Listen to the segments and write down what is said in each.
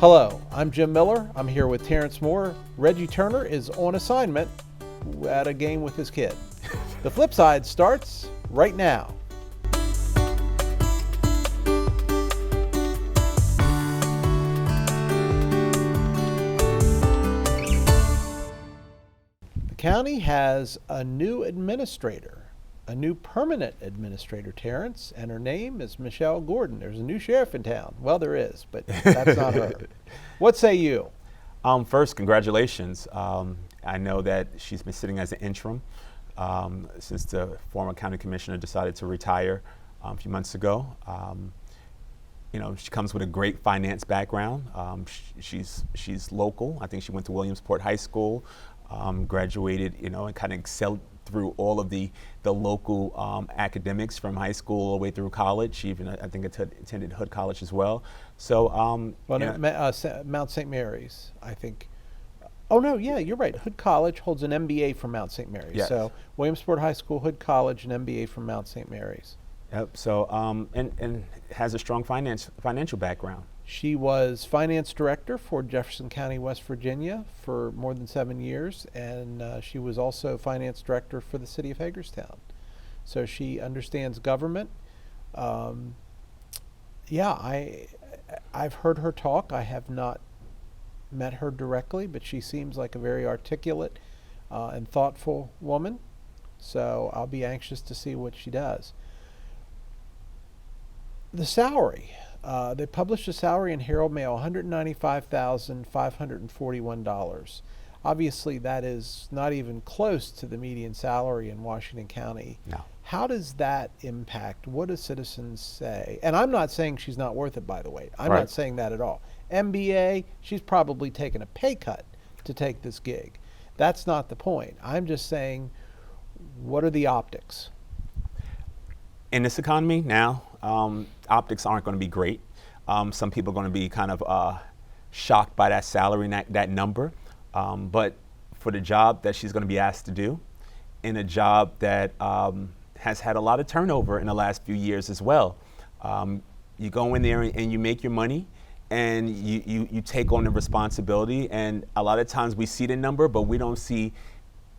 Hello, I'm Jim Miller. I'm here with Terrence Moore. Reggie Turner is on assignment at a game with his kid. The FlipSide starts right now. The county has a new administrator, a new permanent administrator, Terrence, and her name is Michelle Gordon. There's a new sheriff in town. Well, there is, but that's not her. What say you? First, congratulations. I know that she's been sitting as an interim since the former county commissioner decided to retire a few months ago. She comes with a great finance background. She's local. I think she went to Williamsport High School, graduated, and kind of excelled through all of the local academics from high school all the way through college. She even, I think, attended Hood College as well. So, Mount St. Mary's, I think. Oh no, yeah, you're right. Hood College holds an MBA from Mount St. Mary's. Yes. So Williamsport High School, Hood College, an MBA from Mount St. Mary's. Yep. So, and has a strong financial background. She was finance director for Jefferson County, West Virginia for more than 7 years, and she was also finance director for the city of Hagerstown. So she understands government. I've heard her talk. I have not met her directly, but she seems like a very articulate and thoughtful woman. So I'll be anxious to see what she does. The salary. They published a salary in Herald Mail, $195,541. Obviously, that is not even close to the median salary in Washington County. No. How does that impact? What do citizens say? And I'm not saying she's not worth it, by the way. I'm not saying that at all. MBA, she's probably taken a pay cut to take this gig. That's not the point. I'm just saying, what are the optics? In this economy now, optics aren't going to be great. Some people are going to be kind of shocked by that salary and that number. But for the job that she's going to be asked to do, in a job that has had a lot of turnover in the last few years as well, you go in there and you make your money, and you take on the responsibility. And a lot of times we see the number, but we don't see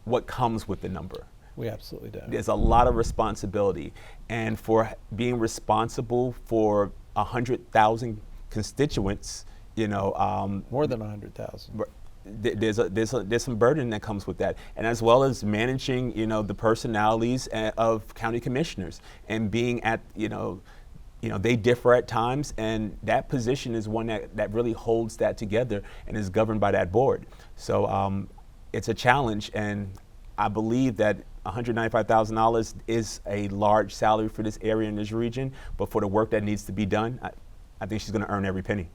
what comes with the number. We absolutely do. There's a lot of responsibility, and for being responsible for 100,000 constituents, more than 100,000. There's some burden that comes with that, and as well as managing, the personalities of county commissioners and being at, they differ at times, and that position is one that really holds that together and is governed by that board. So it's a challenge, and I believe that $195,000 is a large salary for this area in this region, but for the work that needs to be done, I think she's going to earn every penny.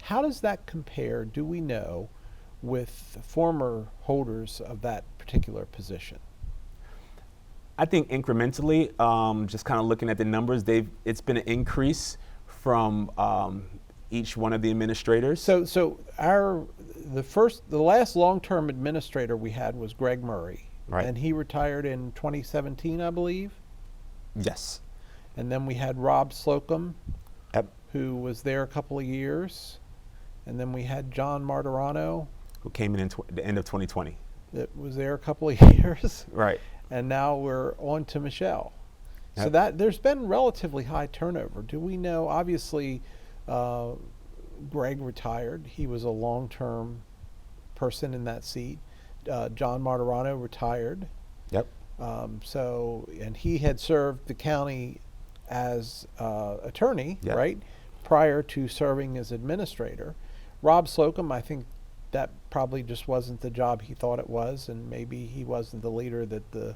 How does that compare, do we know, with former holders of that particular position? I think incrementally, just kind of looking at the numbers, it's been an increase from each one of the administrators. So the last long-term administrator we had was Greg Murray. Right. And he retired in 2017, I believe. Yes. And then we had Rob Slocum, Yep. who was there a couple of years. And then we had John Martirano, Who came in the end of 2020. that was there a couple of years. Right. And now we're on to Michelle. Yep. So that there's been relatively high turnover. Do we know? Obviously, Greg retired. He was a long-term person in that seat. John Martirano retired. Yep. And he had served the county as attorney, Yep. right, prior to serving as administrator. Rob Slocum, I think that probably just wasn't the job he thought it was, and maybe he wasn't the leader that the.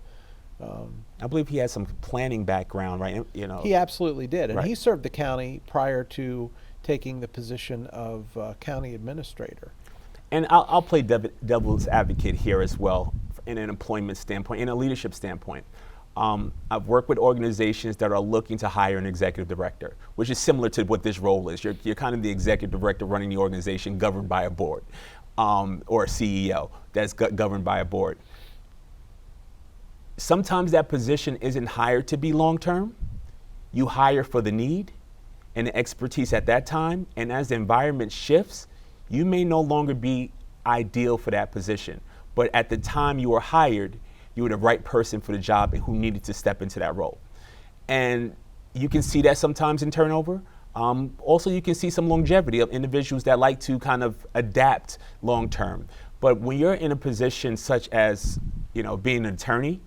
I believe he had some planning background, right? He absolutely did, and Right. he served the county prior to taking the position of county administrator. And I'll play devil's advocate here as well, in an employment standpoint, in a leadership standpoint. I've worked with organizations that are looking to hire an executive director, which is similar to what this role is. You're kind of the executive director running the organization governed by a board, or a CEO that's governed by a board. Sometimes that position isn't hired to be long-term. You hire for the need and the expertise at that time, and as the environment shifts, you may no longer be ideal for that position. But at the time you were hired, you were the right person for the job and who needed to step into that role. And you can see that sometimes in turnover. Also, you can see some longevity of individuals that like to kind of adapt long term. But when you're in a position such as, being an attorney,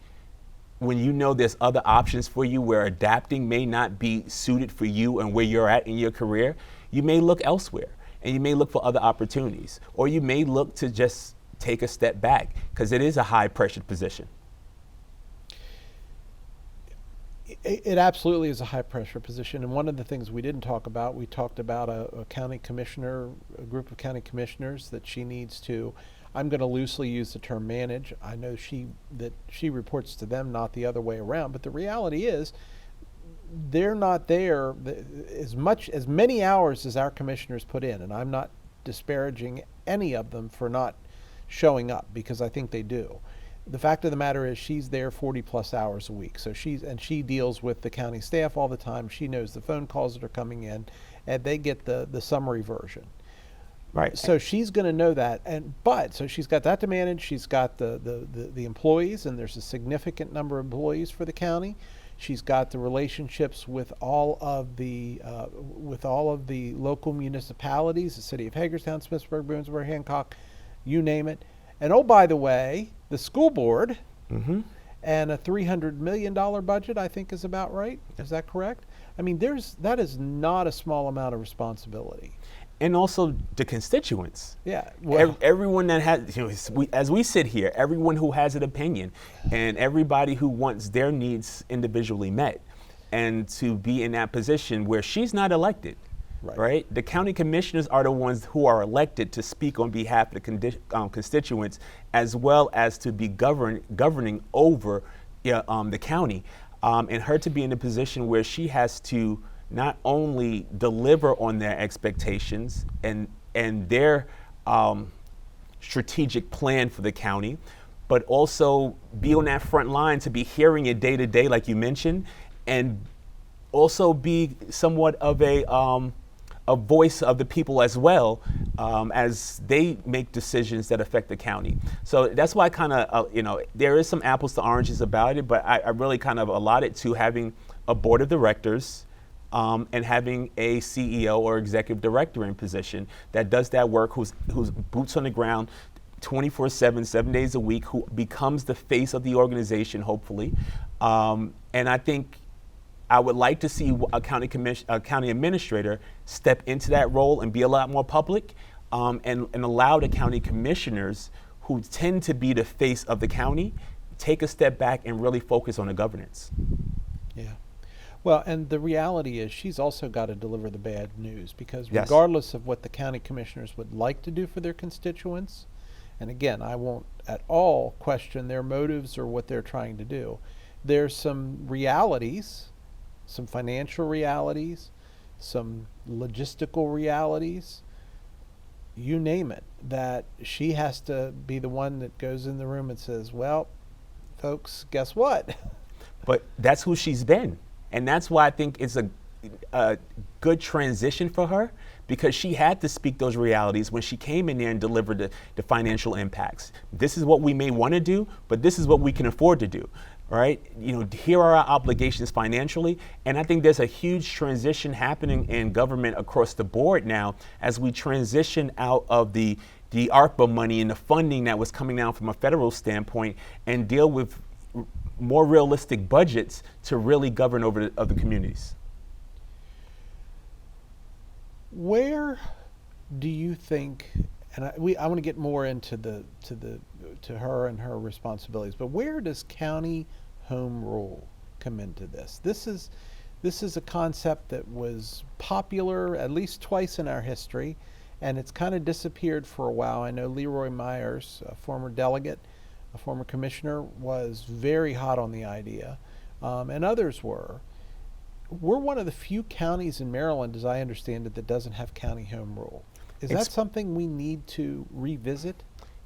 when you know there's other options for you where adapting may not be suited for you and where you're at in your career, you may look elsewhere and you may look for other opportunities, or you may look to just take a step back because it is a high pressured position. It absolutely is a high pressure position. And one of the things we didn't talk about, we talked about a county commissioner, a group of county commissioners that she needs to, I'm going to loosely use the term manage. I know that she reports to them, not the other way around. But the reality is they're not there as many hours as our commissioners put in. And I'm not disparaging any of them for not showing up, because I think they do. The fact of the matter is she's there 40 plus hours a week. So she deals with the county staff all the time. She knows the phone calls that are coming in, and they get the summary version. Right. So she's going to know that. So she's got that to manage. She's got the employees, and there's a significant number of employees for the county. She's got the relationships with all of the local municipalities, the city of Hagerstown, Smithsburg, Boonesboro, Hancock, you name it. And oh, by the way, the school board, and a $300 million budget, I think, is about right. Is that correct? I mean, that is not a small amount of responsibility. And also the constituents. Yeah. Well, everyone that has, as we sit here, everyone who has an opinion and everybody who wants their needs individually met, and to be in that position where she's not elected. Right. The county commissioners are the ones who are elected to speak on behalf of the constituents, as well as to be governing over the county. And her to be in a position where she has to not only deliver on their expectations and their strategic plan for the county, but also be on that front line to be hearing it day to day, like you mentioned, and also be somewhat of a voice of the people as well, as they make decisions that affect the county. So that's why kind of, there is some apples to oranges about it, but I really kind of allot it to having a board of directors and having a CEO or executive director in position that does that work, who's boots on the ground 24/7, 7 days a week, who becomes the face of the organization, hopefully. And I think I would like to see a county administrator step into that role and be a lot more public, and allow the county commissioners, who tend to be the face of the county, take a step back and really focus on the governance. Yeah. Well, and the reality is she's also got to deliver the bad news, because Yes. regardless of what the county commissioners would like to do for their constituents, and again, I won't at all question their motives or what they're trying to do, there's some realities, some financial realities, some logistical realities, you name it, that she has to be the one that goes in the room and says, well, folks, guess what? But that's who she's been. And that's why I think it's a good transition for her, because she had to speak those realities when she came in there and delivered the financial impacts. This is what we may want to do, but this is what we can afford to do. Right? Here are our obligations financially. And I think there's a huge transition happening in government across the board now, as we transition out of the ARPA money and the funding that was coming down from a federal standpoint, and deal with more realistic budgets to really govern over the other communities. Where do you think, and I want to get more into to her and her responsibilities, but where does county home rule come into this? This is a concept that was popular at least twice in our history, and it's kind of disappeared for a while. I know Leroy Myers, a former delegate, a former commissioner, was very hot on the idea, and others were. We're one of the few counties in Maryland, as I understand it, that doesn't have county home rule. Is that something we need to revisit?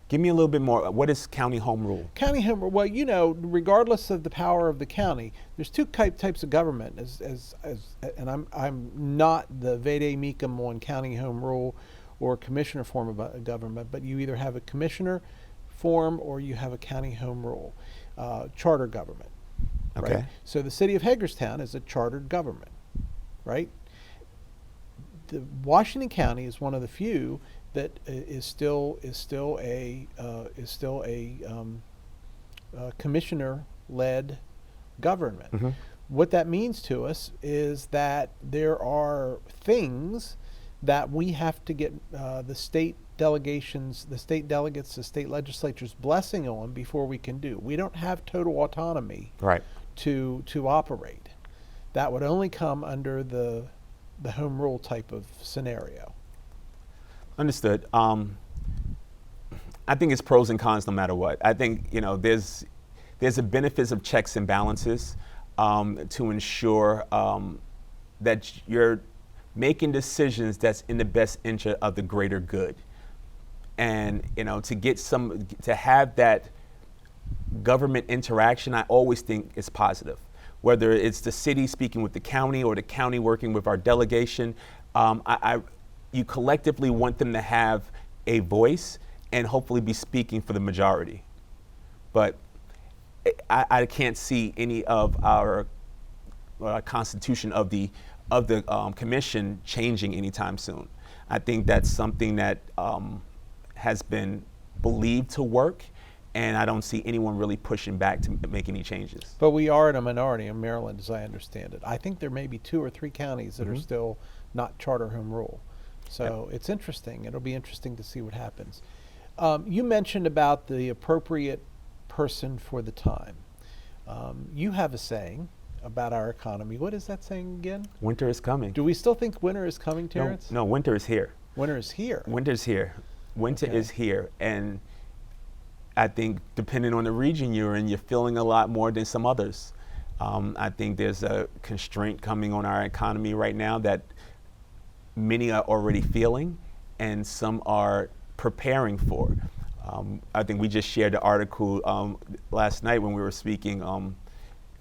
Give me a little bit more. What is county home rule? County home rule, well, regardless of the power of the county, there's two types of government. And I'm not the vade mecum on county home rule or a commissioner form of government, but you either have a commissioner form or you have a county home rule charter government. Okay. Right? So the city of Hagerstown is a chartered government, right? The Washington County is one of the few that is still a commissioner-led government. Mm-hmm. What that means to us is that there are things that we have to get the state delegations, the state delegates, the state legislatures blessing on before we can do. We don't have total autonomy Right. to operate. That would only come under the home rule type of scenario. Understood. I think it's pros and cons no matter what. I think there's a benefits of checks and balances to ensure that you're making decisions that's in the best interest of the greater good, and to have that government interaction, I always think is positive. Whether it's the city speaking with the county or the county working with our delegation, you collectively want them to have a voice and hopefully be speaking for the majority. But I can't see any of our constitution of the commission changing anytime soon. I think that's something that has been believed to work, and I don't see anyone really pushing back to make any changes. But we are in a minority in Maryland, as I understand it. I think there may be 2 or 3 counties that Mm-hmm. are still not charter home rule. So It's interesting. It'll be interesting to see what happens. You mentioned about the appropriate person for the time. You have a saying about our economy. What is that saying again? Winter is coming. Do we still think winter is coming, Terrence? No, winter is here. Winter is here. Winter's here. Winter Okay. is here. And I think depending on the region you're in, you're feeling a lot more than some others. I think there's a constraint coming on our economy right now that many are already feeling and some are preparing for. I think we just shared the article last night when we were speaking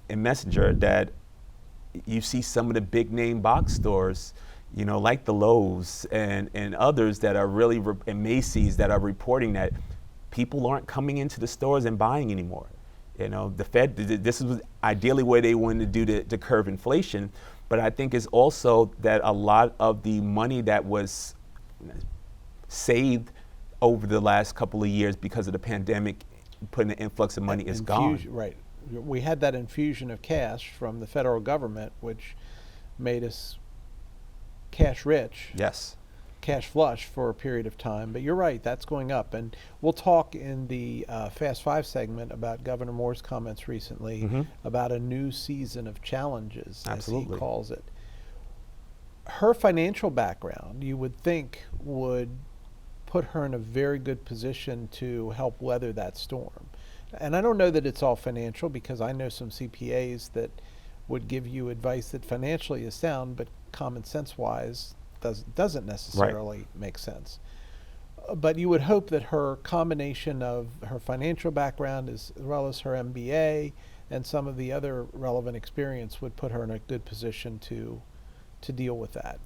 in Messenger that you see some of the big name box stores, like the Lowe's and others that are really, and Macy's, that are reporting that people aren't coming into the stores and buying anymore. The Fed, this is ideally where they wanted to do to curb inflation, but I think it's also that a lot of the money that was saved over the last couple of years because of the pandemic, putting the influx of money is gone. Right. We had that infusion of cash from the federal government, which made us cash rich. Yes. Cash flush for a period of time. But you're right, that's going up. And we'll talk in the Fast Five segment about Governor Moore's comments recently Mm-hmm. about a new season of challenges, Absolutely. as he calls it. Her financial background, you would think, would put her in a very good position to help weather that storm. And I don't know that it's all financial, because I know some CPAs that would give you advice that financially is sound, but common sense wise doesn't necessarily make sense. But you would hope that her combination of her financial background as well as her MBA and some of the other relevant experience would put her in a good position to deal with that.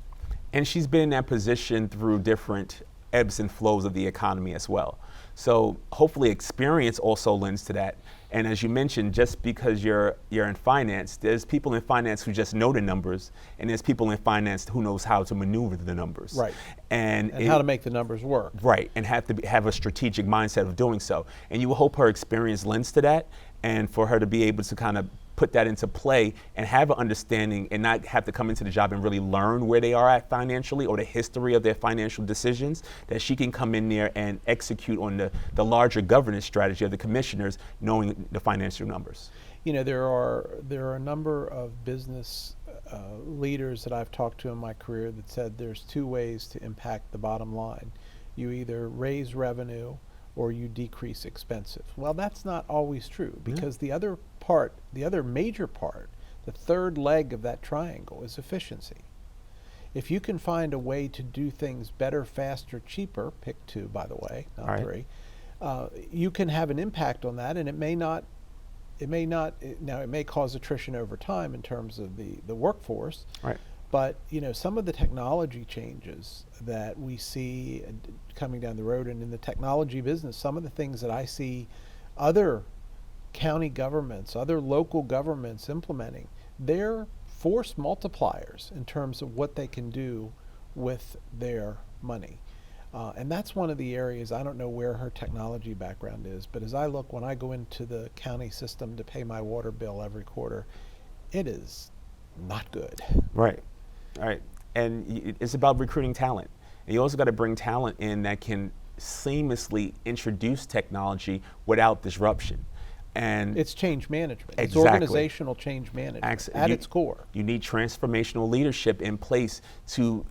And she's been in that position through different ebbs and flows of the economy as well. So hopefully experience also lends to that. And as you mentioned, just because you're in finance, there's people in finance who just know the numbers, and there's people in finance who knows how to maneuver the numbers. Right. And how to make the numbers work. Right, and have a strategic mindset of doing so. And you hope her experience lends to that, and for her to be able to kind of put that into play and have an understanding and not have to come into the job and really learn where they are at financially or the history of their financial decisions, that she can come in there and execute on the larger governance strategy of the commissioners, knowing the financial numbers. There are a number of business leaders that I've talked to in my career that said there's 2 ways to impact the bottom line. You either raise revenue or you decrease expenses. Well, that's not always true, because the other major part, the third leg of that triangle, is efficiency. If you can find a way to do things better, faster, cheaper, pick 2, by the way, not 3, you can have an impact on that, and it may cause attrition over time in terms of the workforce. Right. But some of the technology changes that we see coming down the road, and in the technology business, some of the things that I see other county governments, other local governments implementing, they're force multipliers in terms of what they can do with their money. And that's one of the areas, I don't know where her technology background is, but as I look, when I go into the county system to pay my water bill every quarter, it is not good. Right. Right. And it's about recruiting talent. And you also got to bring talent in that can seamlessly introduce technology without disruption. And it's change management. Exactly. It's organizational change management at its core. You need transformational leadership in place to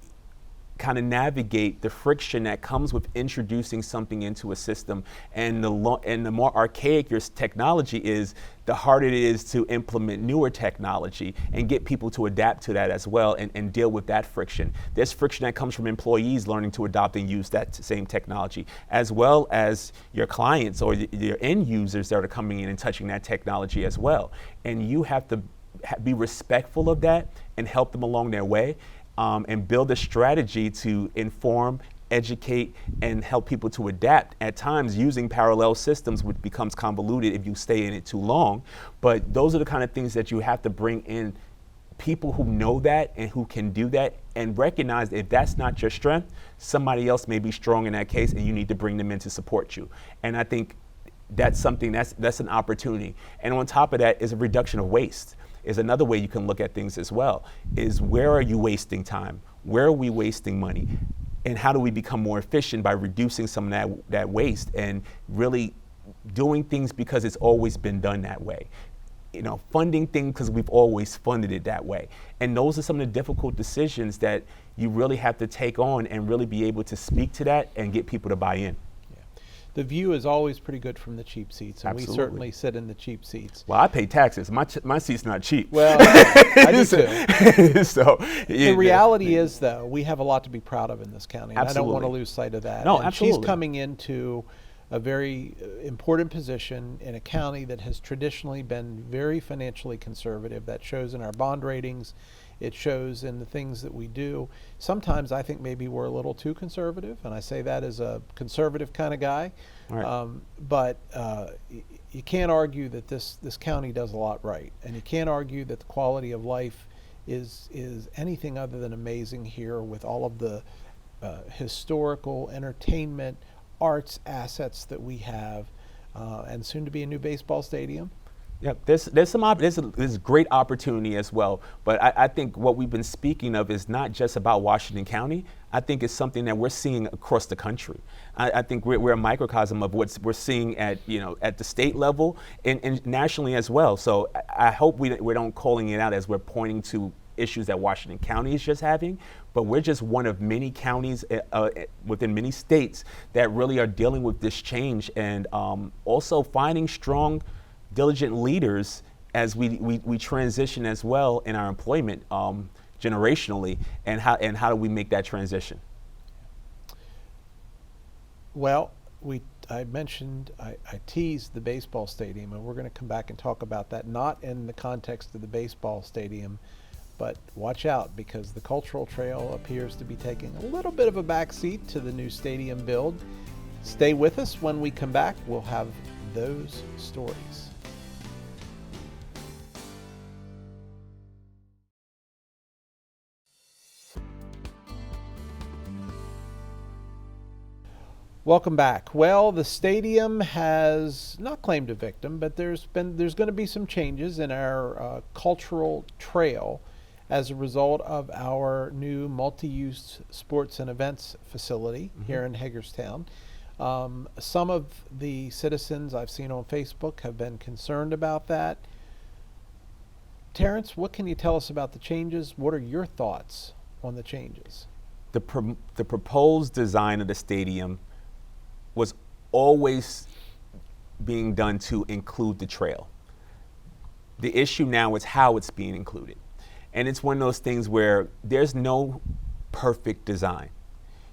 kind of navigate the friction that comes with introducing something into a system. And the more archaic your technology is, the harder it is to implement newer technology and get people to adapt to that as well, and deal with that friction. There's friction that comes from employees learning to adopt and use that same technology, as well as your clients or your end users that are coming in and touching that technology as well. And you have to be respectful of that and help them along their way. And build a strategy to inform, educate, and help people to adapt. At times, using parallel systems, which becomes convoluted if you stay in it too long. But those are the kind of things that you have to bring in people who know that and who can do that, and recognize that if that's not your strength, somebody else may be strong in that case, and you need to bring them in to support you. And I think that's something that's an opportunity. And on top of that is a reduction of waste. Is another way you can look at things as well, is where are you wasting time? Where are we wasting money? And how do we become more efficient by reducing some of that waste and really doing things because it's always been done that way? Funding things because we've always funded it that way. And those are some of the difficult decisions that you really have to take on and really be able to speak to that and get people to buy in. The view is always pretty good from the cheap seats, and Absolutely. we certainly sit in the cheap seats. Well, I pay taxes. My seat's not cheap. Well, I do too. So the reality is, though, we have a lot to be proud of in this county, and Absolutely. I don't want to lose sight of that. No, and absolutely. She's coming into a very important position in a county that has traditionally been very financially conservative. That shows in our bond ratings. It shows in the things that we do. Sometimes I think maybe we're a little too conservative, and I say that as a conservative kind of guy. Right. But you can't argue that this county does a lot right, and you can't argue that the quality of life is anything other than amazing here, with all of the historical, entertainment, arts assets that we have, and soon to be a new baseball stadium. Yeah, there's a great opportunity as well, but I think what we've been speaking of is not just about Washington County. I think it's something that we're seeing across the country. I think we're a microcosm of what we're seeing at the state level and nationally as well. So I hope we don't calling it out as we're pointing to issues that Washington County is just having, but we're just one of many counties within many states that really are dealing with this change, and also finding strong, diligent leaders as we transition as well in our employment generationally, and how do we make that transition? Well, I mentioned, I teased the baseball stadium, and we're going to come back and talk about that, not in the context of the baseball stadium, but watch out, because the cultural trail appears to be taking a little bit of a backseat to the new stadium build. Stay with us. When we come back, we'll have those stories. Welcome back. Well, the stadium has not claimed a victim, but there's going to be some changes in our cultural trail as a result of our new multi-use sports and events facility here in Hagerstown. Some of the citizens I've seen on Facebook have been concerned about that. Terrence, what can you tell us about the changes? What are your thoughts on the changes? The proposed design of the stadium was always being done to include the trail. The issue now is how it's being included. And it's one of those things where there's no perfect design.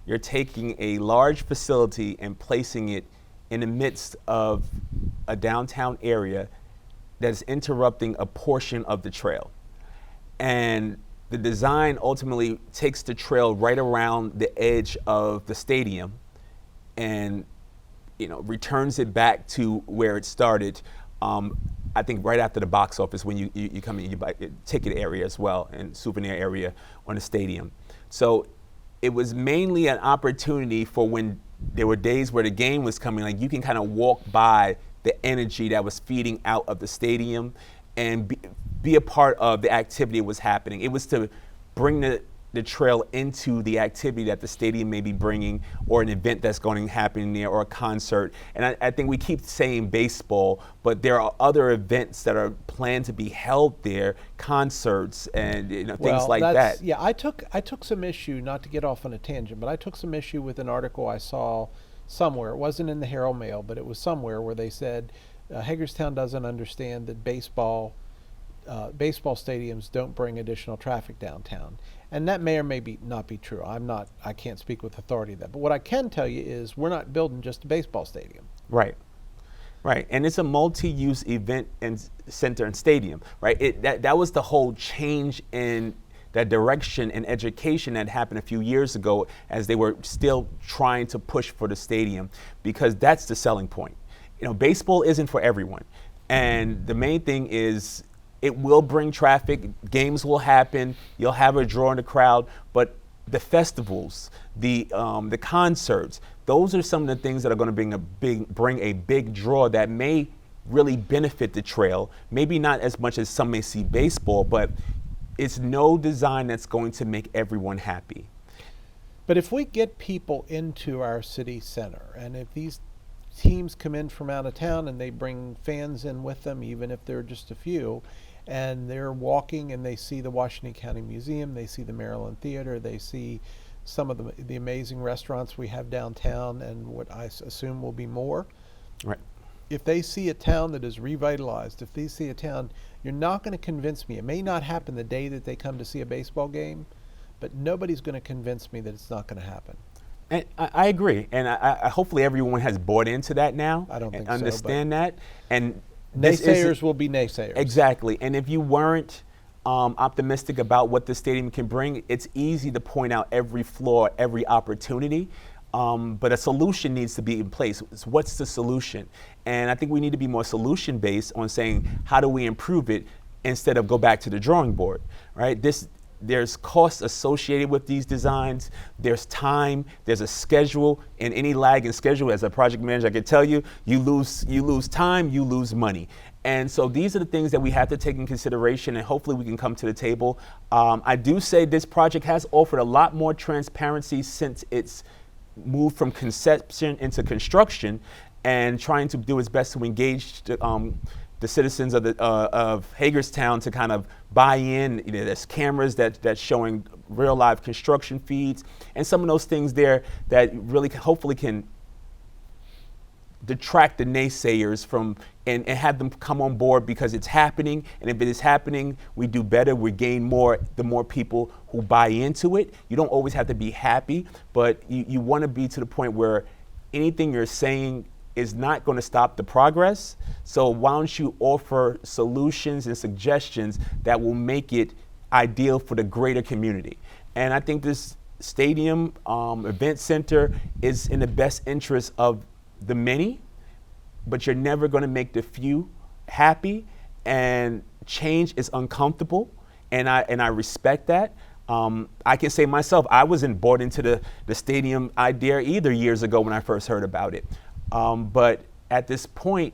You're taking a large facility and placing it in the midst of a downtown area that is interrupting a portion of the trail. And the design ultimately takes the trail right around the edge of the stadium and returns it back to where it started. I think right after the box office when you come in, you buy a ticket area as well and souvenir area on the stadium. So it was mainly an opportunity for when there were days where the game was coming, like you can kind of walk by the energy that was feeding out of the stadium and be a part of the activity that was happening. It was to bring the trail into the activity that the stadium may be bringing, or an event that's going to happen there, or a concert. And I think we keep saying baseball, but there are other events that are planned to be held there, concerts and things like that. Yeah, I took some issue, not to get off on a tangent, but I took some issue with an article I saw somewhere. It wasn't in the Herald Mail, but it was somewhere where they said Hagerstown doesn't understand that baseball stadiums don't bring additional traffic downtown. And that may or may not be true. I can't speak with authority of that. But what I can tell you is we're not building just a baseball stadium. Right. Right. And it's a multi-use event and center and stadium, right? That was the whole change in that direction in education that happened a few years ago as they were still trying to push for the stadium, because that's the selling point. Baseball isn't for everyone. And the main thing is it will bring traffic, games will happen, you'll have a draw in the crowd, but the festivals, the concerts, those are some of the things that are going to bring a big draw that may really benefit the trail. Maybe not as much as some may see baseball, but it's no design that's going to make everyone happy. But if we get people into our city center, and if these teams come in from out of town and they bring fans in with them, even if they're just a few, and they're walking and they see the Washington County Museum, they see the Maryland Theater, they see some of the amazing restaurants we have downtown, and what I assume will be more. Right. If they see a town that is revitalized, if they see a town, you're not going to convince me. It may not happen the day that they come to see a baseball game, but nobody's going to convince me that it's not going to happen. And I agree, and I hopefully everyone has bought into that now. I don't think and understand so, that. And naysayers will be naysayers. Exactly. And if you weren't optimistic about what the stadium can bring, it's easy to point out every flaw, every opportunity. But a solution needs to be in place. What's the solution? And I think we need to be more solution-based on saying, how do we improve it instead of go back to the drawing board, right? There's costs associated with these designs. There's time. There's a schedule. And any lag in schedule, as a project manager, I can tell you, you lose time, you lose money. And so these are the things that we have to take in consideration, and hopefully we can come to the table. I do say this project has offered a lot more transparency since it's moved from conception into construction, and trying to do its best to engage the citizens of Hagerstown to kind of buy in. There's cameras that's showing real live construction feeds, and some of those things there that really hopefully can detract the naysayers from and have them come on board, because it's happening. And if it is happening, we do better. We gain more the more people who buy into it. You don't always have to be happy, but you want to be to the point where anything you're saying is not going to stop the progress. So why don't you offer solutions and suggestions that will make it ideal for the greater community? And I think this stadium event center is in the best interest of the many, but you're never going to make the few happy, and change is uncomfortable, and I respect that. I can say myself, I wasn't bought into the stadium idea either years ago when I first heard about it. But at this point,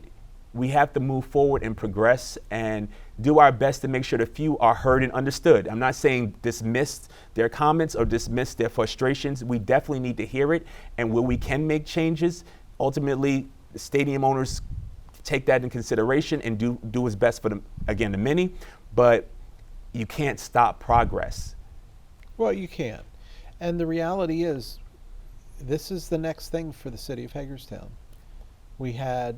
we have to move forward and progress and do our best to make sure the few are heard and understood. I'm not saying dismiss their comments or dismiss their frustrations. We definitely need to hear it, and where we can make changes, ultimately the stadium owners take that in consideration and do what's best for them, again, the many, but you can't stop progress. Well, you can't. And the reality is, this is the next thing for the city of Hagerstown. We have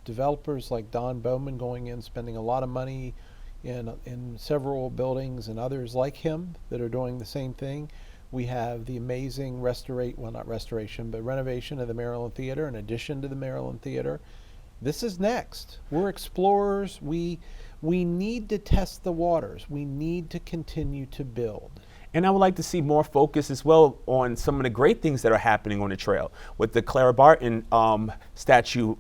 developers like Don Bowman going in, spending a lot of money in several buildings, and others like him that are doing the same thing. We have the amazing renovation of the Maryland Theater, in addition to the Maryland Theater. This is next. We're explorers. We We need to test the waters. We need to continue to build. And I would like to see more focus as well on some of the great things that are happening on the trail, with the Clara Barton statue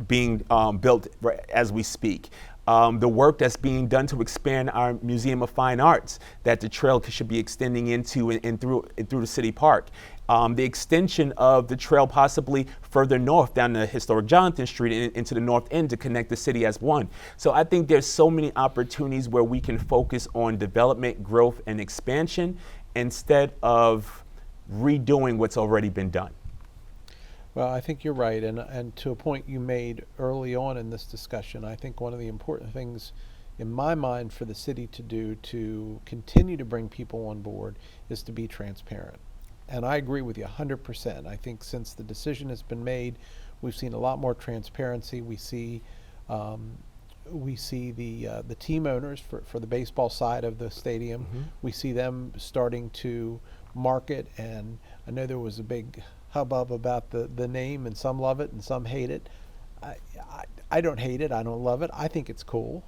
being built as we speak. The work that's being done to expand our Museum of Fine Arts that the trail should be extending into and through the city park. The extension of the trail possibly further north down the historic Jonathan Street and into the north end to connect the city as one. So I think there's so many opportunities where we can focus on development, growth, and expansion instead of redoing what's already been done. Well, I think you're right, and to a point you made early on in this discussion, I think one of the important things in my mind for the city to do to continue to bring people on board is to be transparent. And I agree with you 100%. I think since the decision has been made, we've seen a lot more transparency. We see the team owners for the baseball side of the stadium. Mm-hmm. We see them starting to market, and I know there was a big hubbub about the name, and some love it and some hate it. I don't hate it. I don't love it. I think it's cool.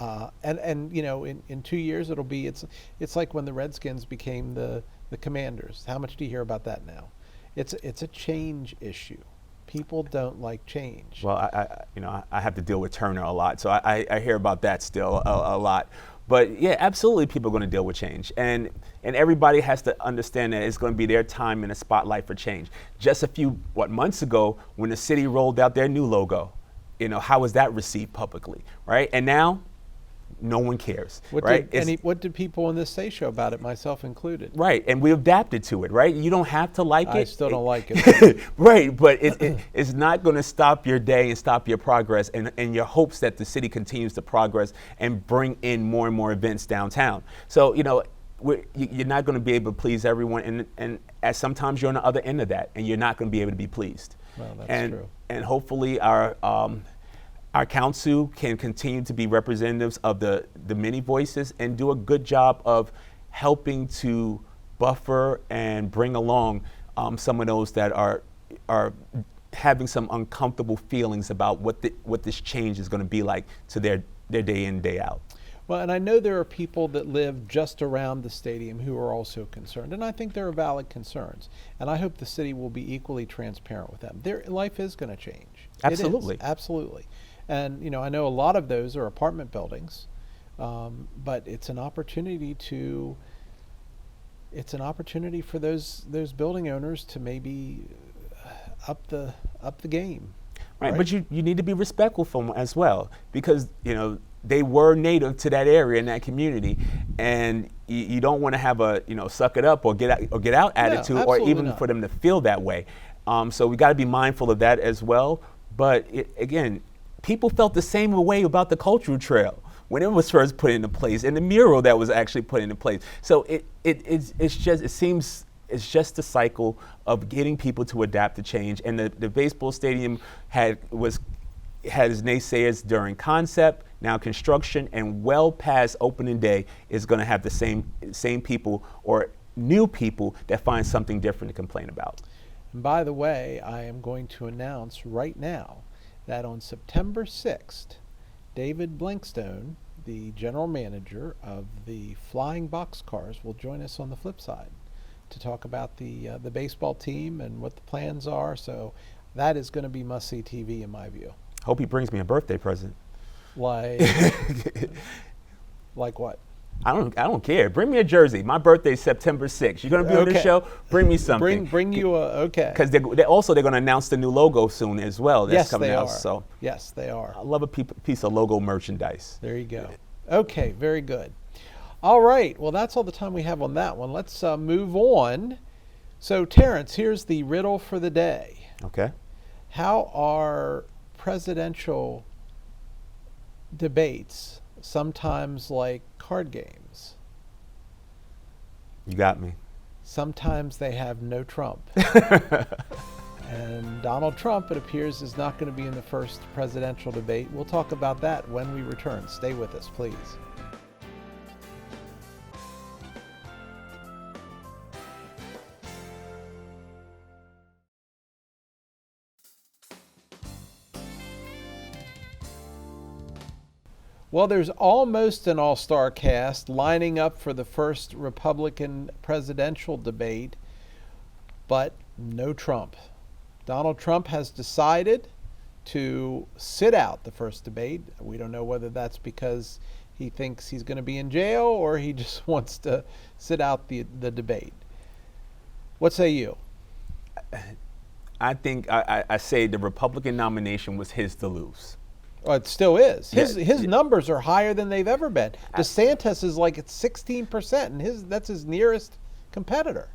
And you know, in 2 years it's like when the Redskins became the Commanders. How much do you hear about that now? It's a change issue. People don't like change. Well, I have to deal with Turner a lot, so I hear about that still a lot. But yeah, absolutely, people are going to deal with change, and everybody has to understand that it's going to be their time in the spotlight for change. Just a few months ago, when the city rolled out their new logo, how was that received publicly, right? And now, no one cares, right? What did people in this Say Show about it, myself included? Right, and we adapted to it, right? You don't have to like it. I still don't like it. Right, but it's not going to stop your day and stop your progress and your hopes that the city continues to progress and bring in more and more events downtown. So, you're not going to be able to please everyone, and as sometimes you're on the other end of that, and you're not going to be able to be pleased. Well, that's true. And hopefully our council can continue to be representatives of the many voices and do a good job of helping to buffer and bring along some of those that are having some uncomfortable feelings about what this change is going to be like to their day in, day out. Well, and I know there are people that live just around the stadium who are also concerned, and I think there are valid concerns. And I hope the city will be equally transparent with them. Their life is going to change. Absolutely. It is, absolutely. And I know a lot of those are apartment buildings, but it's an opportunity for those building owners to maybe up the game. Right, but you need to be respectful for them as well, because they were native to that area and that community, and you don't want to have a suck it up or get out attitude, or even not. For them to feel that way. So we got to be mindful of that as well. But again, people felt the same way about the cultural trail when it was first put into place, and the mural that was actually put into place. So it's just a cycle of getting people to adapt to change. And the baseball stadium had its naysayers during concept, now construction, and well past opening day is going to have the same people or new people that find something different to complain about. And by the way, I am going to announce right now that on September 6th, David Blankstone, the general manager of the Flying Boxcars, will join us on the FlipSide to talk about the baseball team and what the plans are. So that is going to be must-see TV in my view. Hope he brings me a birthday present. Like what? I don't care. Bring me a jersey. My birthday's September 6th. You're going to be on this show? Bring me something. Bring you okay. Because they're going to announce the new logo soon as well. That's coming out. So yes, they are. I love a piece of logo merchandise. There you go. Okay, very good. All right. Well, that's all the time we have on that one. Let's move on. So, Terrence, here's the riddle for the day. Okay. How are presidential debates sometimes like card games? You got me. Sometimes they have no Trump. And Donald Trump, it appears, is not going to be in the first presidential debate. We'll talk about that when we return. Stay with us, please. Well, there's almost an all-star cast lining up for the first Republican presidential debate, but no Trump. Donald Trump has decided to sit out the first debate. We don't know whether that's because he thinks he's going to be in jail or he just wants to sit out the debate. What say you? I think I say the Republican nomination was his to lose. Well, it still is. His Yeah. numbers are higher than they've ever been. DeSantis is like at 16%, and that's his nearest competitor.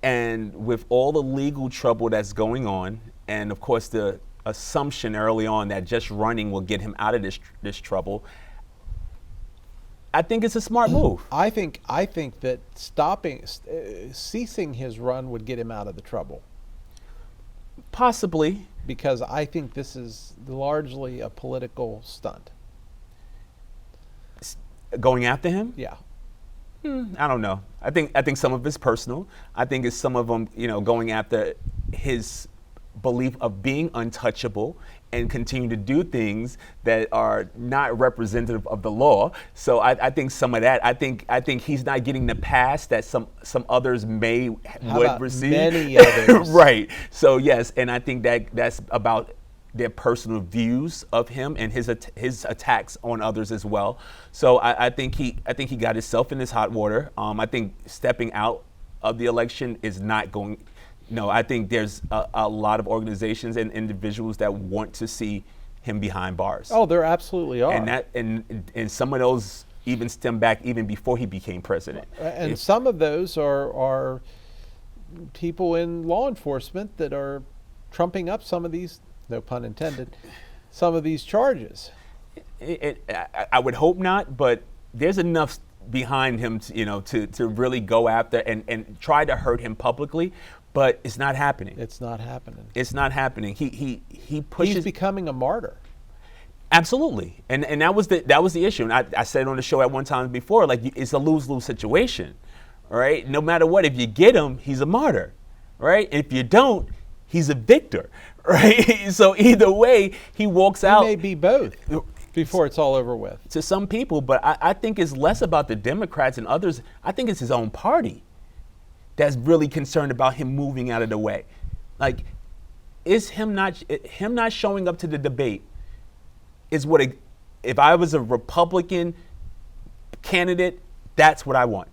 And with all the legal trouble that's going on, and of course the assumption early on that just running will get him out of this trouble, I think it's a smart move. I think that ceasing his run would get him out of the trouble. Possibly. Because I think this is largely a political stunt. Going after him? Yeah. I don't know. I think some of it's personal. I think it's some of them, going after his belief of being untouchable and continue to do things that are not representative of the law. So I think some of that. I think he's not getting the pass that some others would receive. Many others. Right. So yes, and I think that's about their personal views of him and his attacks on others as well. So I think he got himself in this hot water. I think stepping out of the election is not going. No, I think there's a lot of organizations and individuals that want to see him behind bars. Oh, there absolutely are. And some of those even stem back even before he became president. And some of those are people in law enforcement that are trumping up some of these, no pun intended, some of these charges. I would hope not, but there's enough behind him to really go after and try to hurt him publicly. But it's not happening. It's not happening. It's not happening. He pushes. He's becoming a martyr. Absolutely, and that was the issue. And I said it on the show at one time before, like it's a lose-lose situation, all right? No matter what, if you get him, he's a martyr, right? If you don't, he's a victor, right? So either way, he walks out. He may be both before it's all over with. To some people, but I think it's less about the Democrats and others. I think it's his own party that's really concerned about him moving out of the way. Like, is him not showing up to the debate is what if I was a Republican candidate, that's what I want.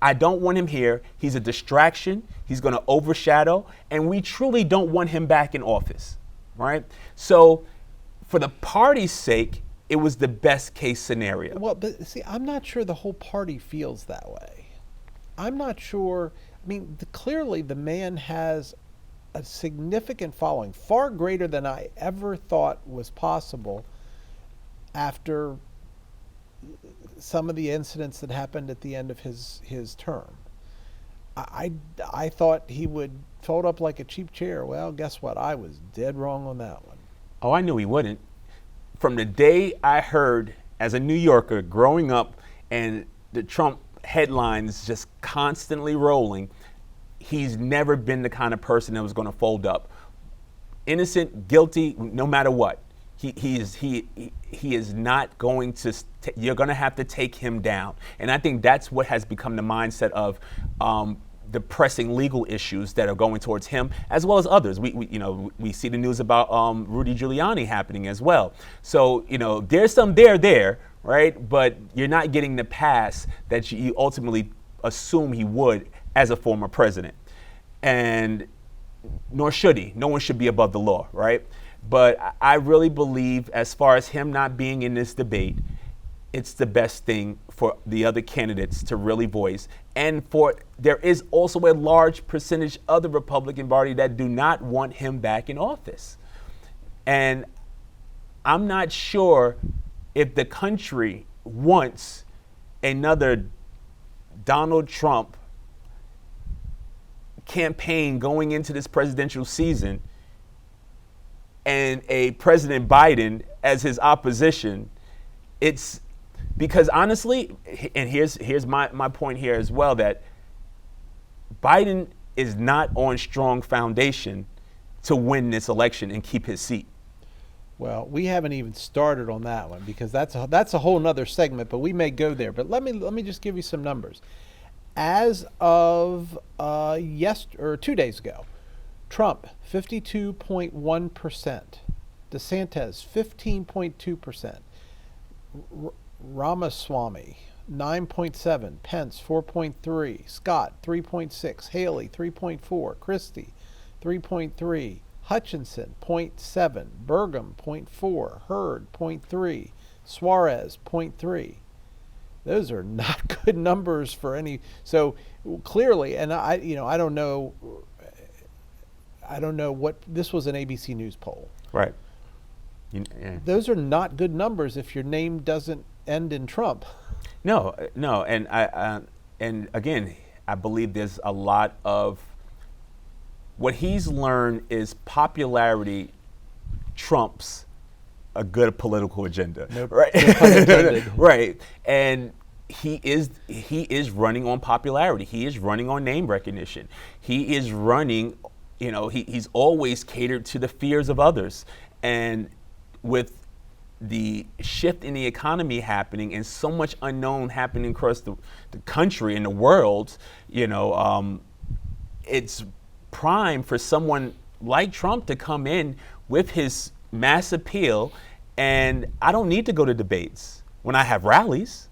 I don't want him here. He's a distraction. He's going to overshadow, and we truly don't want him back in office, right? So for the party's sake, it was the best case scenario. Well, but see, I'm not sure the whole party feels that way. I'm not sure. I mean, clearly the man has a significant following, far greater than I ever thought was possible after some of the incidents that happened at the end of his term. I thought he would fold up like a cheap chair. Well, guess what? I was dead wrong on that one. Oh, I knew he wouldn't. From the day I heard, as a New Yorker growing up, and the Trump headlines just constantly rolling, he's never been the kind of person that was going to fold up. Innocent, guilty, no matter what. He is not going to. You're going to have to take him down, and I think that's what has become the mindset of the pressing legal issues that are going towards him, as well as others. We see the news about Rudy Giuliani happening as well. So there's some there, right? But you're not getting the pass that you ultimately assume he would as a former president, and nor should he. No one should be above the law, right? But I really believe, as far as him not being in this debate, it's the best thing for the other candidates to really voice. And there is also a large percentage of the Republican Party that do not want him back in office. And I'm not sure if the country wants another Donald Trump campaign going into this presidential season and a President Biden as his opposition. It's because honestly, and here's my point here as well, that Biden is not on strong foundation to win this election and keep his seat. Well, we haven't even started on that one because that's a whole nother segment, but we may go there. But let me just give you some numbers. As of 2 days ago, Trump 52.1%, DeSantis 15.2%, Ramaswamy 9.7, Pence 4.3, Scott 3.6, Haley 3.4, Christie 3.3, Hutchinson 0.7, Burgum 0.4, Hurd 0.3, Suarez 0.3. Those are not good numbers for any. So clearly, and I don't know. I don't know what this was, an ABC News poll. Right. Those are not good numbers if your name doesn't end in Trump. No, no, and again, I believe there's a lot of what he's learned is popularity trumps a good political agenda, right? Right, and he is running on popularity. He is running on name recognition. He is running, he's always catered to the fears of others, and with the shift in the economy happening and so much unknown happening across the country and the world, it's prime for someone like Trump to come in with his mass appeal. And I don't need to go to debates when I have rallies.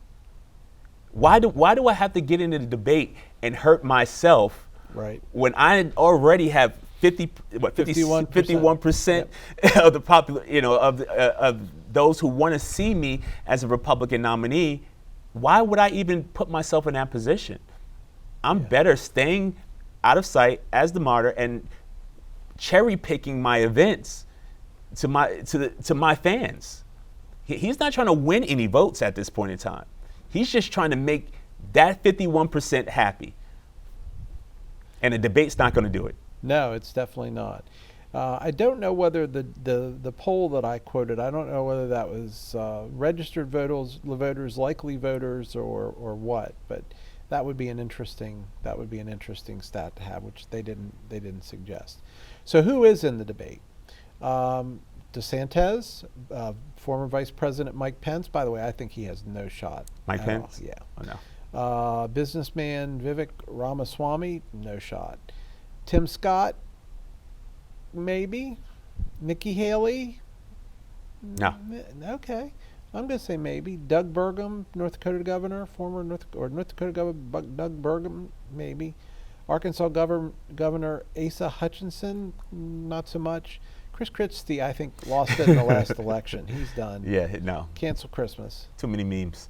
Why do I have to get into the debate and hurt myself, right, when I already have 51% of the of those who want to see me as a Republican nominee? Why would I even put myself in that position? I'm better staying out of sight as the martyr and cherry picking my events to my fans. He's not trying to win any votes at this point in time. He's just trying to make that 51% happy. And a debate's not going to do it. No, it's definitely not. I don't know whether the poll that I quoted, I don't know whether that was registered voters, likely voters, or what. But that would be an interesting stat to have, which they didn't suggest. So who is in the debate? DeSantis, former Vice President Mike Pence. By the way, I think he has no shot. Mike Pence? Yeah. Oh, no. Businessman Vivek Ramaswamy, no shot. Tim Scott, maybe. Nikki Haley, no. Okay, I'm going to say maybe. Doug Burgum, North Dakota governor, former North Dakota governor Doug Burgum, maybe. Arkansas Governor Asa Hutchinson, not so much. Chris Christie, I think, lost it in the last election. He's done. Yeah, no. Cancel Christmas. Too many memes.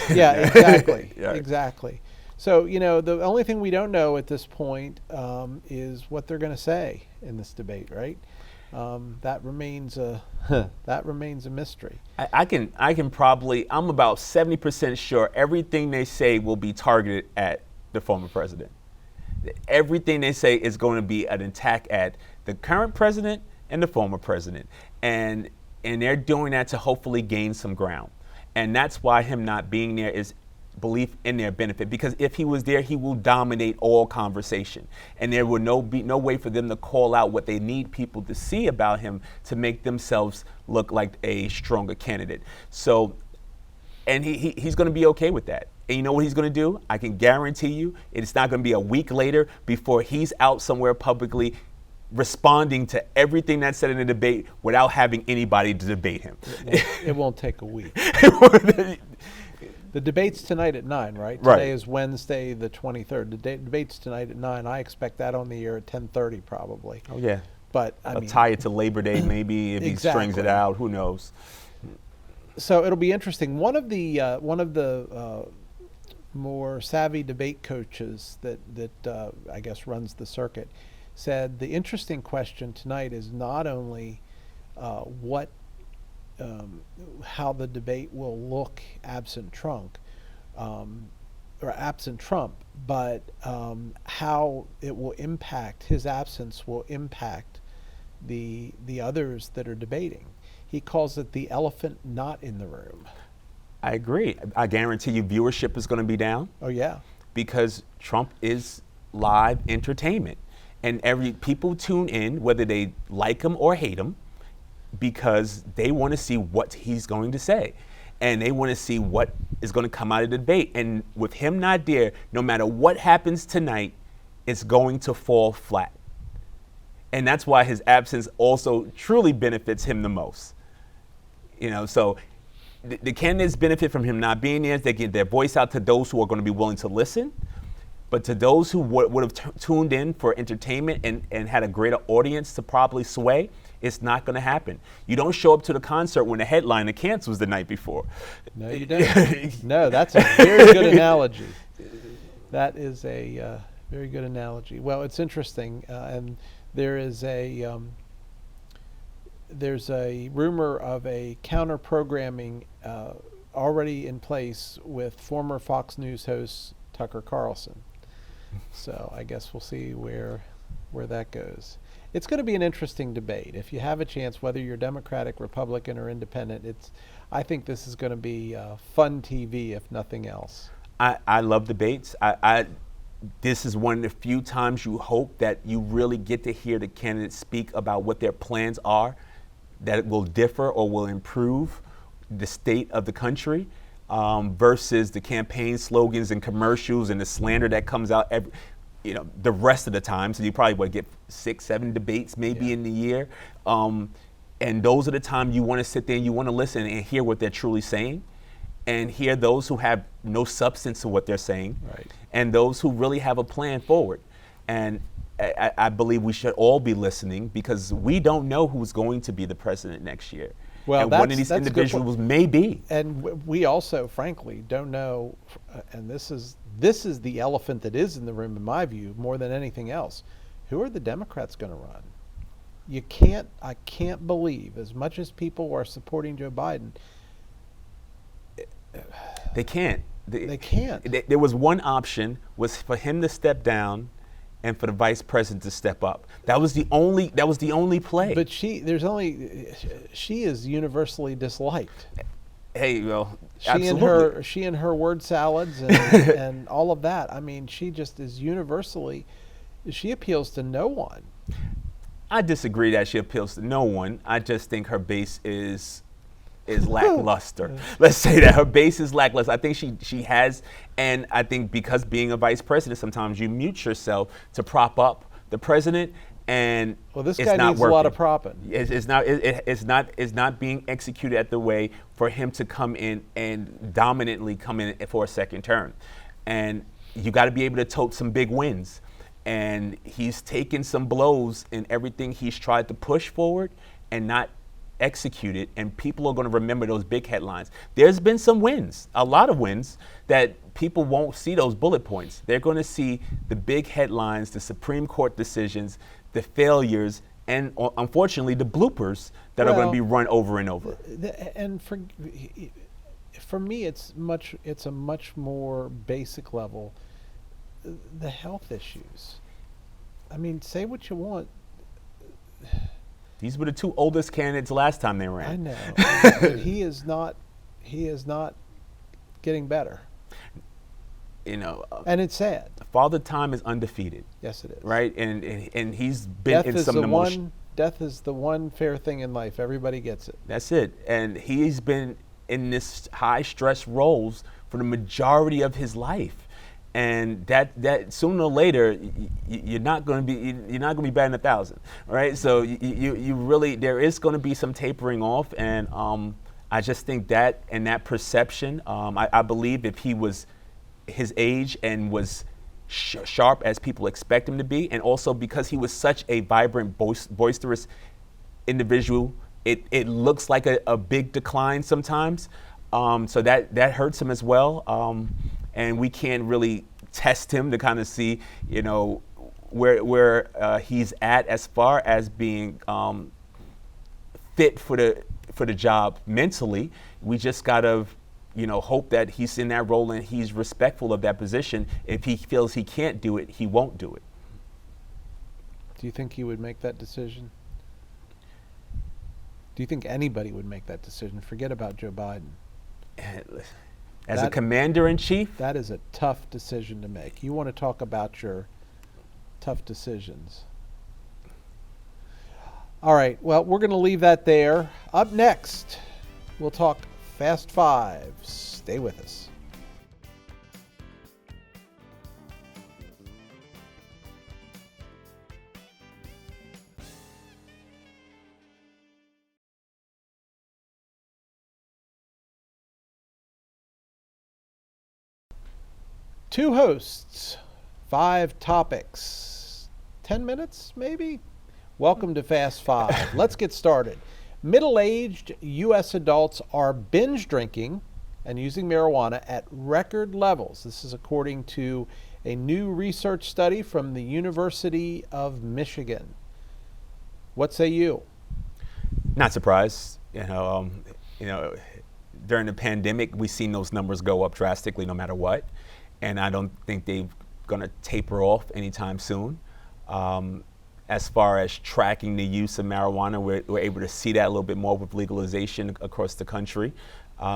Yeah, exactly. Yeah. Exactly. So, the only thing we don't know at this point is what they're going to say in this debate, right? That remains a mystery. I can probably, I'm about 70% sure everything they say will be targeted at the former president. Everything they say is going to be an attack at the current president and the former president. And they're doing that to hopefully gain some ground. And that's why him not being there is belief in their benefit, because if he was there, he will dominate all conversation, and there will be no way for them to call out what they need people to see about him to make themselves look like a stronger candidate. So, and he's going to be okay with that. And you know what he's going to do? I can guarantee you it's not going to be a week later before he's out somewhere publicly responding to everything that's said in the debate without having anybody to debate him. It won't take a week. The debate's tonight at 9, right? Right. Today is Wednesday, the 23rd. The debate's tonight at 9. I expect that on the air at 10:30 probably. Oh, yeah. But I'll tie it to Labor Day maybe if Exactly. he strings it out. Who knows? So it'll be interesting. One of the more savvy debate coaches that I guess runs the circuit said the interesting question tonight is not only how the debate will look absent Trump, but how it will impact, his absence will impact the others that are debating. He calls it the elephant not in the room. I agree. I guarantee you viewership is going to be down. Oh, yeah. Because Trump is live entertainment. And people tune in, whether they like him or hate him. because they want to see what he's going to say. And they want to see what is going to come out of the debate. And with him not there, no matter what happens tonight, it's going to fall flat. And that's why his absence also truly benefits him the most. So the candidates benefit from him not being there. They get their voice out to those who are going to be willing to listen. But to those who would have tuned in for entertainment and had a greater audience to probably sway, it's not going to happen. You don't show up to the concert when the headliner cancels the night before. No, you don't. No, that's a very good analogy. That is a very good analogy. Well, it's interesting, and there's a rumor of a counter-programming already in place with former Fox News host Tucker Carlson. So I guess we'll see where that goes. It's going to be an interesting debate. If you have a chance, whether you're Democratic, Republican, or Independent, I think this is going to be fun TV, if nothing else. I love debates. This is one of the few times you hope that you really get to hear the candidates speak about what their plans are, that will differ or will improve the state of the country, versus the campaign slogans and commercials and the slander that comes out the rest of the time. So you probably would get 6-7 debates maybe in the year. And those are the times you want to sit there and you want to listen and hear what they're truly saying, and hear those who have no substance to what they're saying, right, and those who really have a plan forward. And I believe we should all be listening, because we don't know who's going to be the president next year. Well, and one of these individuals may be. And we also, frankly, don't know, and this is the elephant that is in the room, in my view, more than anything else. Who are the Democrats going to run? I can't believe, as much as people are supporting Joe Biden, they can't. They can't. There was one option, was for him to step down and for the vice president to step up. That was the only play. But she is universally disliked. Hey, well, absolutely. She and her word salads and all of that. I mean, she just is universally, she appeals to no one. I disagree that she appeals to no one. I just think her base is lackluster. Let's say that her base is lackluster. I think she has, and I think because being a vice president, sometimes you mute yourself to prop up the president, and this it's guy not needs working. a lot of propping. It's not being executed at the way for him to come in and dominantly come in for a second term, and you got to be able to tote some big wins. And he's taken some blows in everything he's tried to push forward and not executed, and people are going to remember those big headlines. There's been some wins, a lot of wins, that people won't see those bullet points. They're going to see the big headlines, the Supreme Court decisions, the failures, and unfortunately the bloopers that are going to be run over and over. And for me, it's a much more basic level. The health issues. I mean, say what you want. These were the two oldest candidates last time they ran. I know. But he is not getting better. And it's sad. Father Time is undefeated. Yes, it is. Right? And he's been in some of the most. Death is the one fair thing in life. Everybody gets it. That's it. And he's been in this high stress roles for the majority of his life. And that sooner or later you're not going to be batting 1,000, right? So you really, there is going to be some tapering off, and I just think that and that perception. I believe if he was his age and was sharp as people expect him to be, and also because he was such a vibrant, boisterous individual, it looks like a big decline sometimes. So that hurts him as well. And we can't really test him to kind of see, where he's at as far as being fit for the job mentally. We just gotta, hope that he's in that role and he's respectful of that position. If he feels he can't do it, he won't do it. Do you think he would make that decision? Do you think anybody would make that decision? Forget about Joe Biden. As a commander-in-chief? That is a tough decision to make. You want to talk about your tough decisions. All right, well, we're going to leave that there. Up next, we'll talk Fast Five. Stay with us. Two hosts, five topics, 10 minutes maybe? Welcome to Fast Five. Let's get started. Middle-aged U.S. adults are binge drinking and using marijuana at record levels. This is according to a new research study from the University of Michigan. What say you? Not surprised. During the pandemic, we've seen those numbers go up drastically no matter what. And I don't think they're going to taper off anytime soon. As far as tracking the use of marijuana, we're able to see that a little bit more with legalization across the country.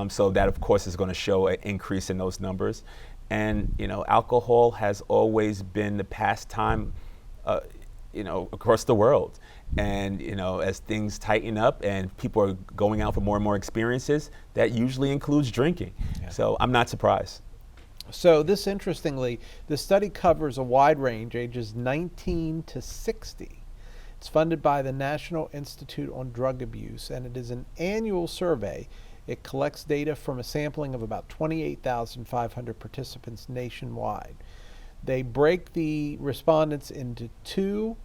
So that, of course, is going to show an increase in those numbers. And, alcohol has always been the pastime, across the world. And, as things tighten up and people are going out for more and more experiences, that usually includes drinking. Yeah. So I'm not surprised. So this, interestingly, the study covers a wide range, ages 19 to 60. It's funded by the National Institute on Drug Abuse, and it is an annual survey. It collects data from a sampling of about 28,500 participants nationwide. They break the respondents into two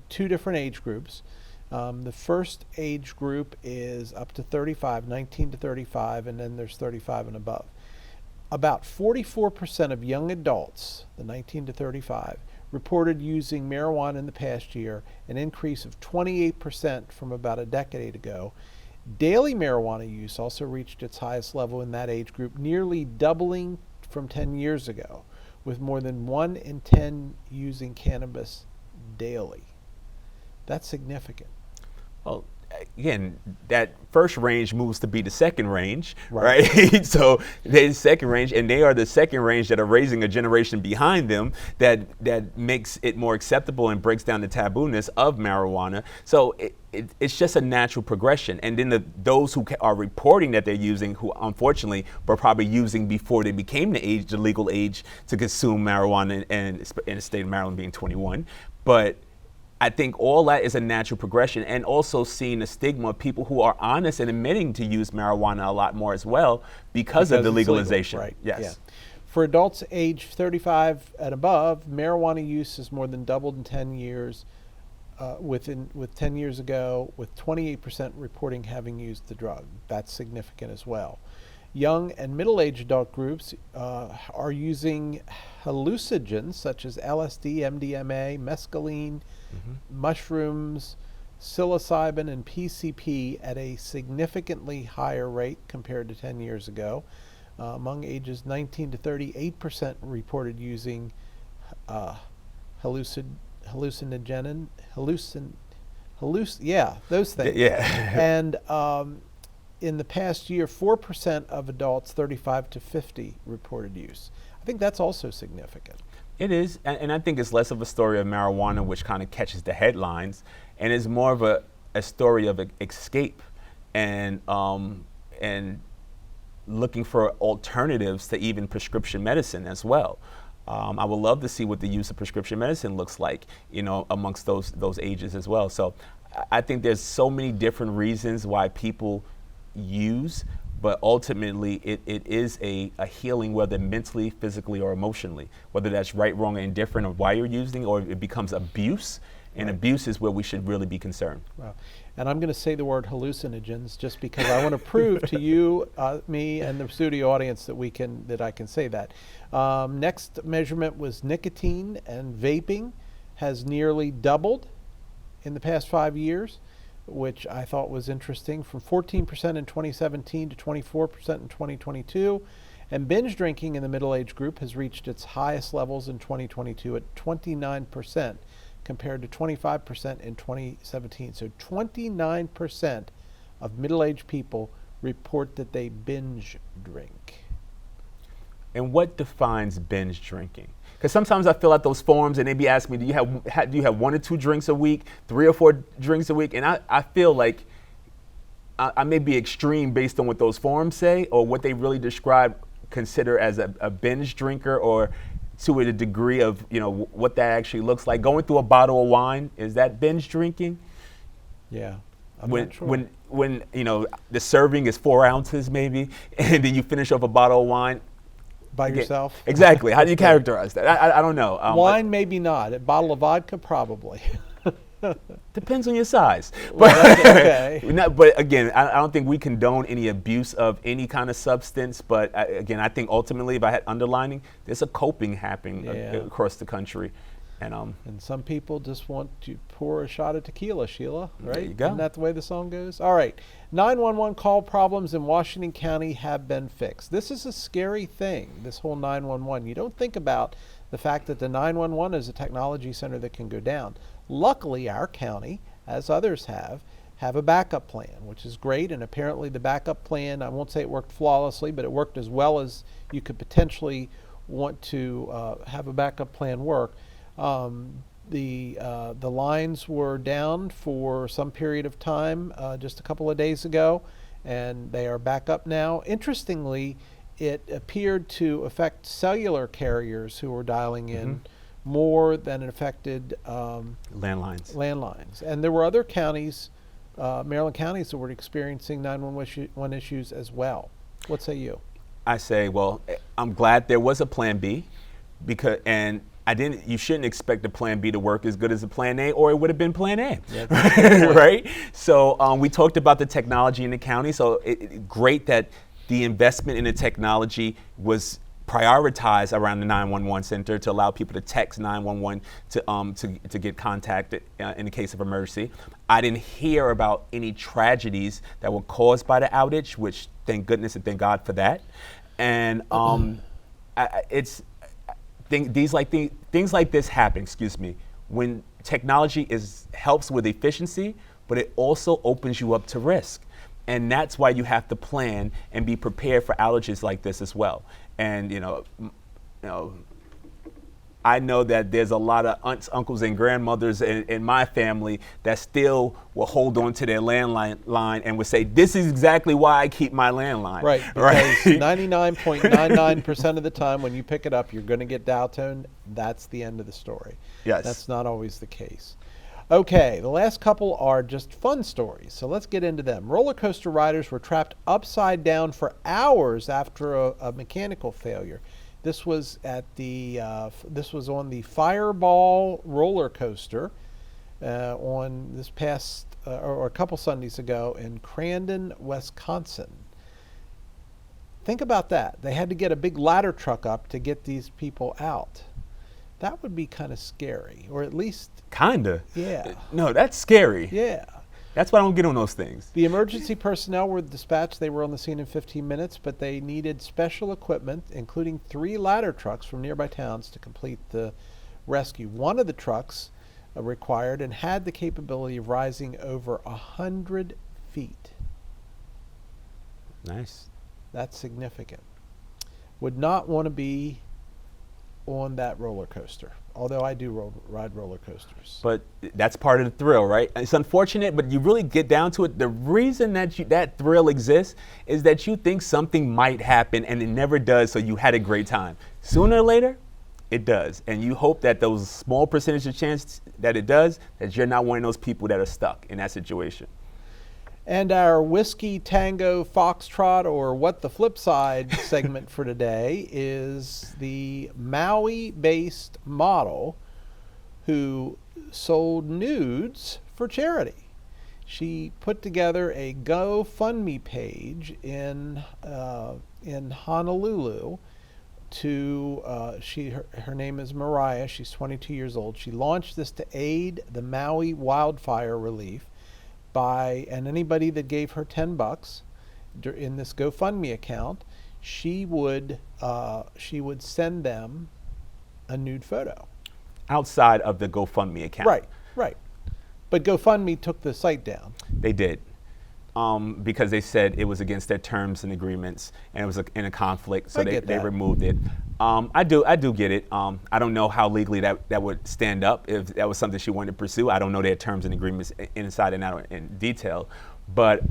different age groups. The first age group is up to 35, 19 to 35, and then there's 35 and above. About 44% of young adults, the 19 to 35, reported using marijuana in the past year, an increase of 28% from about a decade ago. Daily marijuana use also reached its highest level in that age group, nearly doubling from 10 years ago, with more than 1 in 10 using cannabis daily. That's significant. Well, again, that first range moves to be the second range, right? So the second range, and they are the second range that are raising a generation behind them that makes it more acceptable and breaks down the tabooness of marijuana. So it's just a natural progression. And then those who are reporting that they're using, who unfortunately were probably using before they became the legal age to consume marijuana, and in the state of Maryland being 21, but I think all that is a natural progression, and also seeing the stigma of people who are honest and admitting to use marijuana a lot more as well because of the legalization. Legal, right? Yes. Yeah. For adults age 35 and above, marijuana use has more than doubled in 10 years. With 10 years ago, with 28% reporting having used the drug. That's significant as well. Young and middle-aged adult groups are using hallucinogens such as LSD, MDMA, mescaline, mushrooms, psilocybin, and PCP at a significantly higher rate compared to 10 years ago. Among ages 19 to 30, 8% reported using hallucinogen, those things. Yeah. And in the past year, 4% of adults 35 to 50 reported use. I think that's also significant. It is, and I think it's less of a story of marijuana, which kind of catches the headlines, and is more of a story of escape and looking for alternatives to even prescription medicine as well. I would love to see what the use of prescription medicine looks like, amongst those ages as well. So I think there's so many different reasons why people use, but ultimately it is a healing, whether mentally, physically, or emotionally, whether that's right, wrong, or indifferent of why you're using, or it becomes abuse. And abuse is where we should really be concerned. Wow. And I'm going to say the word hallucinogens just because I want to prove to you, me, and the studio audience that I can say that. Next measurement was nicotine, and vaping has nearly doubled in the past 5 years, which I thought was interesting, from 14% in 2017 to 24% in 2022. And binge drinking in the middle-age group has reached its highest levels in 2022 at 29%. Compared to 25% in 2017. So 29% of middle-aged people report that they binge drink. And what defines binge drinking? Because sometimes I fill out those forms and they be asking me, do you have 1 or 2 drinks a week, 3 or 4 drinks a week? And I feel like I may be extreme based on what those forms say or what they really consider as a binge drinker, or to a degree of, what that actually looks like. Going through a bottle of wine, is that binge drinking? Yeah. I'm when not sure. when the serving is 4 ounces maybe, and then you finish off a bottle of wine By yourself? Exactly. How do you characterize that? I don't know. Wine, maybe not. A bottle of vodka, probably. Depends on your size. Well, that's okay. But again, I don't think we condone any abuse of any kind of substance. But again, I think ultimately, if I had underlining, there's a coping happening across the country. And some people just want to pour a shot of tequila, Sheila, right? There you go. Isn't that the way the song goes? All right. 911 call problems in Washington County have been fixed. This is a scary thing, this whole 911. You don't think about the fact that the 911 is a technology center that can go down. Luckily, our county, as others have a backup plan, which is great. And apparently the backup plan, I won't say it worked flawlessly, but it worked as well as you could potentially want to have a backup plan work. The lines were down for some period of time just a couple of days ago, and they are back up now. Interestingly, it appeared to affect cellular carriers who were dialing in more than it affected landlines. And there were other counties, Maryland counties, that were experiencing 911 issues as well. What say you? I say, well, I'm glad there was a plan B, you shouldn't expect the plan B to work as good as the plan A, or it would have been plan A, right? So we talked about the technology in the county. So great that the investment in the technology was prioritized around the 911 center to allow people to text 911 to get contacted in the case of emergency. I didn't hear about any tragedies that were caused by the outage, which thank goodness and thank God for that. And things like this happen, when technology helps with efficiency, but it also opens you up to risk. And that's why you have to plan and be prepared for outages like this as well. And I know that there's a lot of aunts, uncles, and grandmothers in my family that still will hold on to their landline and would say, "This is exactly why I keep my landline." Right, because 99.99% of the time when you pick it up, you're going to get dial tone. That's the end of the story. Yes. That's not always the case. Okay, the last couple are just fun stories, so let's get into them. Roller coaster riders were trapped upside down for hours after a mechanical failure. This was on the Fireball roller coaster on this past or a couple Sundays ago in Crandon, Wisconsin. Think about that. They had to get a big ladder truck up to get these people out. That would be kind of scary, or at least kinda. Yeah. No, that's scary. Yeah. That's why I don't get on those things. The emergency personnel were dispatched. They were on the scene in 15 minutes, but they needed special equipment, including 3 ladder trucks from nearby towns to complete the rescue. One of the trucks required and had the capability of rising over 100 feet. Nice. That's significant. Would not want to be on that roller coaster, although I do ride roller coasters. But that's part of the thrill, right? It's unfortunate, but you really get down to it. The reason that thrill exists is that you think something might happen and it never does, so you had a great time. Sooner or later, it does. And you hope that those small percentage of chance that it does, that you're not one of those people that are stuck in that situation. And our Whiskey Tango Foxtrot, or What the FlipSide segment for today, is the Maui-based model who sold nudes for charity. She put together a GoFundMe page in Honolulu. Her name is Mariah. She's 22 years old. She launched this to aid the Maui wildfire relief. And anybody that gave her $10 in this GoFundMe account, she would send them a nude photo. Outside of the GoFundMe account. Right. But GoFundMe took the site down. They did. because they said it was against their terms and agreements, and it was in a conflict, so they removed it. I do get it. I don't know how legally that would stand up if that was something she wanted to pursue. I don't know their terms and agreements inside and out in detail, but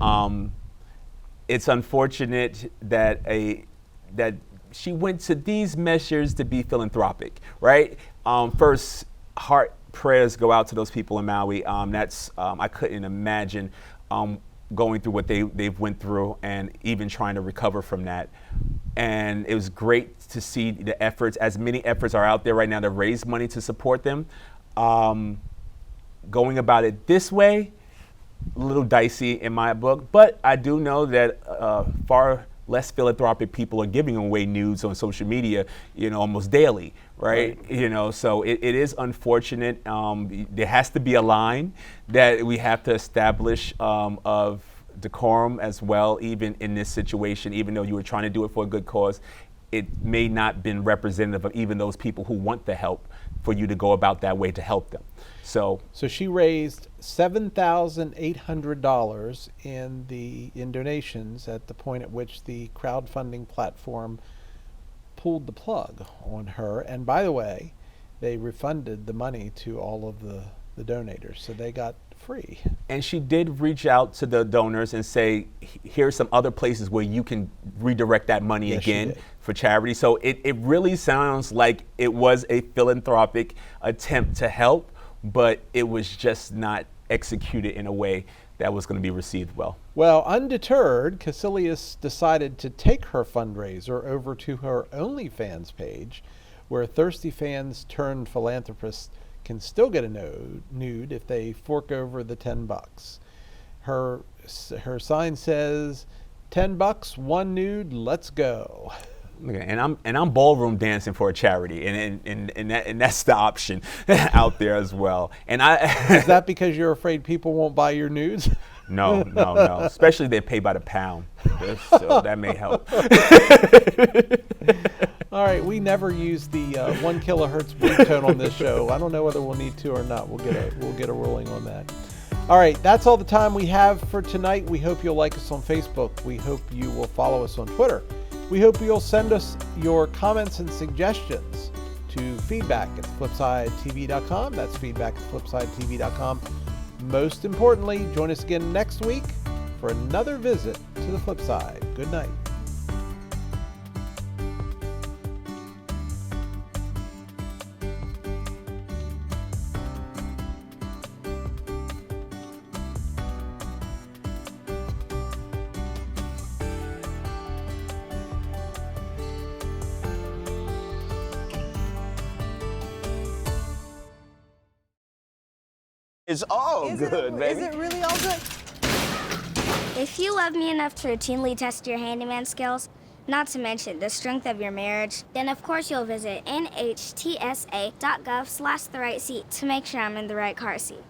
it's unfortunate that she went to these measures to be philanthropic, right? First, heart prayers go out to those people in Maui. I couldn't imagine going through what they've went through and even trying to recover from that. And it was great to see the efforts, as many efforts are out there right now to raise money to support them. Going about it this way, a little dicey in my book, but I do know that far less philanthropic people are giving away nudes on social media, almost daily, right? So it is unfortunate. There has to be a line that we have to establish of decorum as well, even in this situation. Even though you were trying to do it for a good cause, it may not been representative of even those people who want the help for you to go about that way to help them. So she raised $7,800 in donations at the point at which the crowdfunding platform pulled the plug on her. And by the way, they refunded the money to all of the donators, so they got free. And she did reach out to the donors and say, here's some other places where you can redirect that money again for charity. So it really sounds like it was a philanthropic attempt to help, but it was just not executed in a way that was going to be received well. Well, undeterred, Caecilius decided to take her fundraiser over to her OnlyFans page, where thirsty fans turned philanthropists can still get a nude if they fork over the $10. Her sign says, $10, one nude, let's go. Okay, and I'm ballroom dancing for a charity, and that's the option out there as well. And is that because you're afraid people won't buy your nudes? No. Especially they pay by the pound, so that may help. All right, we never use the 1 kilohertz ringtone on this show. I don't know whether we'll need to or not. We'll get a ruling on that. All right, that's all the time we have for tonight. We hope you'll like us on Facebook. We hope you will follow us on Twitter. We hope you'll send us your comments and suggestions to feedback@flipsidetv.com. That's feedback@flipsidetv.com. Most importantly, join us again next week for another visit to the Flip Side. Good night. It's all good, baby. Is it really all good? If you love me enough to routinely test your handyman skills, not to mention the strength of your marriage, then of course you'll visit nhtsa.gov/therightseat to make sure I'm in the right car seat.